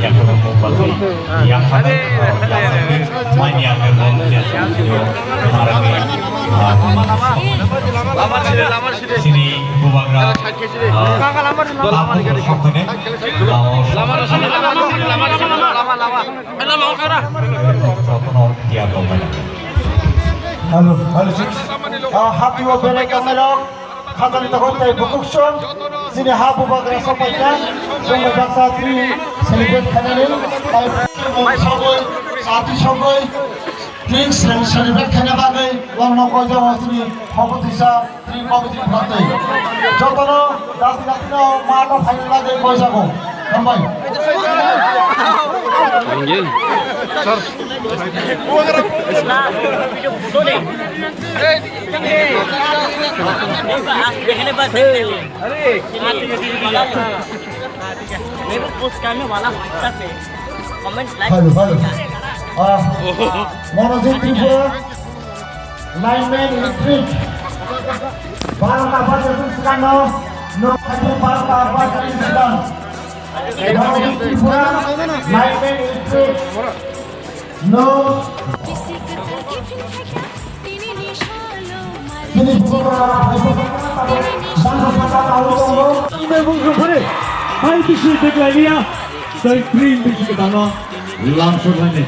yang berkumpul yang mana banyak sini bubagra halo happy birthday kamelok khazan tahun tay bukukson sini habu bagra sampaikan jonggo jaksa tri celebrate khanani tay sabai sati sabai drinks celebrate khana bagai warna koja wasini hobotisa tri committee bhatai jotono dasi no mata final bagai koisa ko kambai Anjing. Sir. Monozit Tripura, lineman electric. Barang apa jadi sekarang no ada barang apa jadi sekarang. Monozit Tripura, lineman electric. No. Ini Hai kisi teklania, saya krim kisi ketama, langsung aja.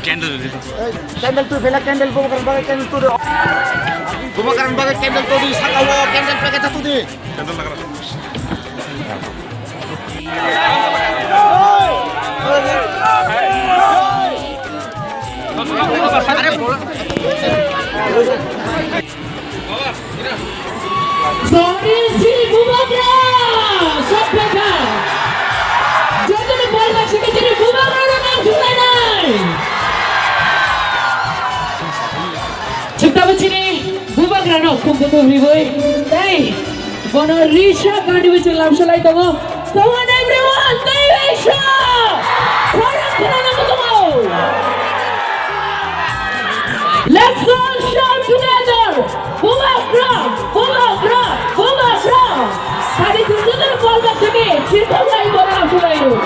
Candle tu, bela candle bukan bagai candle tu. Bukan bagai candle tu di sakawo candle pakai satu di. Sorry si Bubagra, sampaikan. Jangan bola masih jadi Bubagra dengan Sulaiman. Cerita begini, Bubagra no kumpulan ribuan. Hey, bono Risha kali berjalan selai tengok. Come on everyone, hey Risha. Korang kena nama tengok. Let's all shout together. Bubagra, Bubagra, Bubagra. Tadi tunjukkan bola sini. Cerita lagi bola Sulaiman.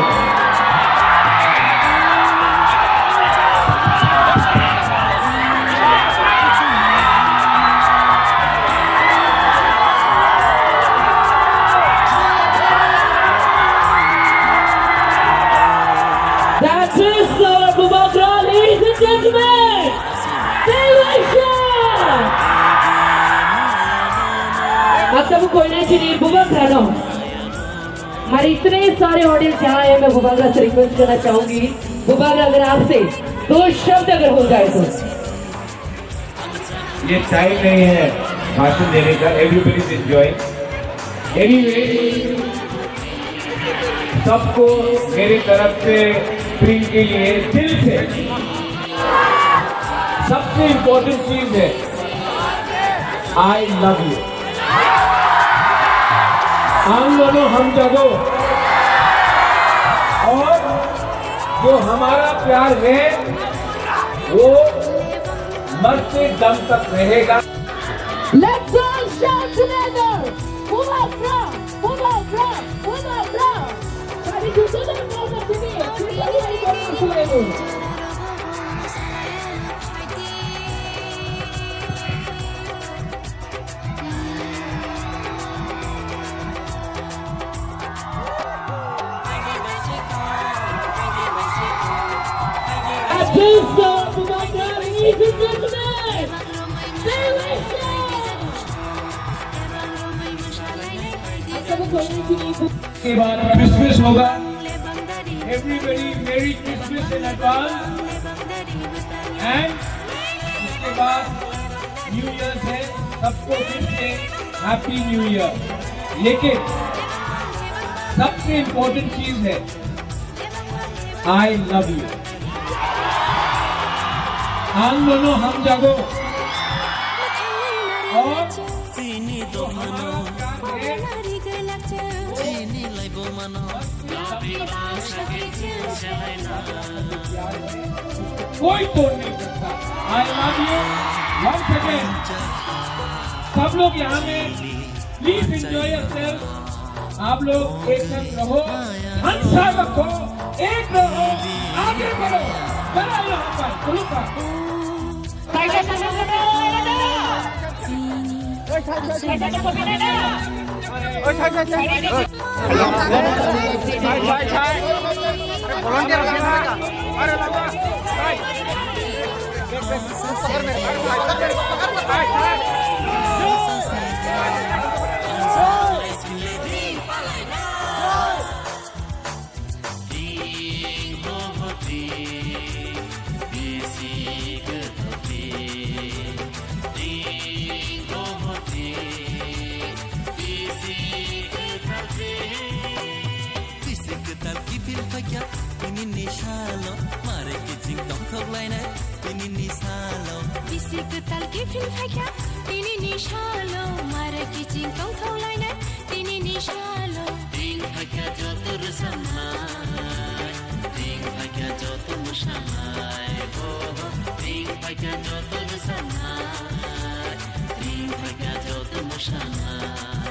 That is our Bubagra, ladies and gentlemen. अब तब कोई नहीं चाहिए बुबाग्रा no हमारे इतने सारे audience यहाँ है मैं बुबाग्रा से रिक्वेस्ट करना चाहूंगी बुबाग्रा अगर आपसे दो शब्द अगर हो जाए तो ये टाइम नहीं है भाषण देने का एवरीबॉडी इज एंजॉयिंग एनीवे सबको मेरी तरफ से स्प्रिंग के लिए दिल से सबसे इंपॉर्टेंट चीज है आई लव यू हम दोनों हम जगो और जो हमारा प्यार है वो मरते दम तक रहेगा Let's all shout together Bubagra Bubagra Bubagra tadi tunjukkan bola sini cerita lagi bola Sulaiman के बाद क्रिसमस होगा एवरीबॉडी मेरी क्रिसमस इन एडवांस एंड उसके बाद न्यू ईयर है सबको फिर से हैप्पी न्यू ईयर लेकिन सबसे इम्पोर्टेंट चीज है आई लव यू हम दोनों हम जागो और कोई तोड़ नहीं सकता I love you once again सब लोग यहाँ में प्लीज एंजॉय योरसेल्फ आप लोग एक संग रहो, हंसा रखो, एक रहो, आगे बढ़ो। चला यहाँ पर गुरु का Bisik talki fil fakya, tini nishalo, mara kicing kong tholai na, tini nishalo. Ding fakya jotur samai, ding fakya jotur mushamai, oh, ding fakya jotur samai, ding fakya jotur mushamai.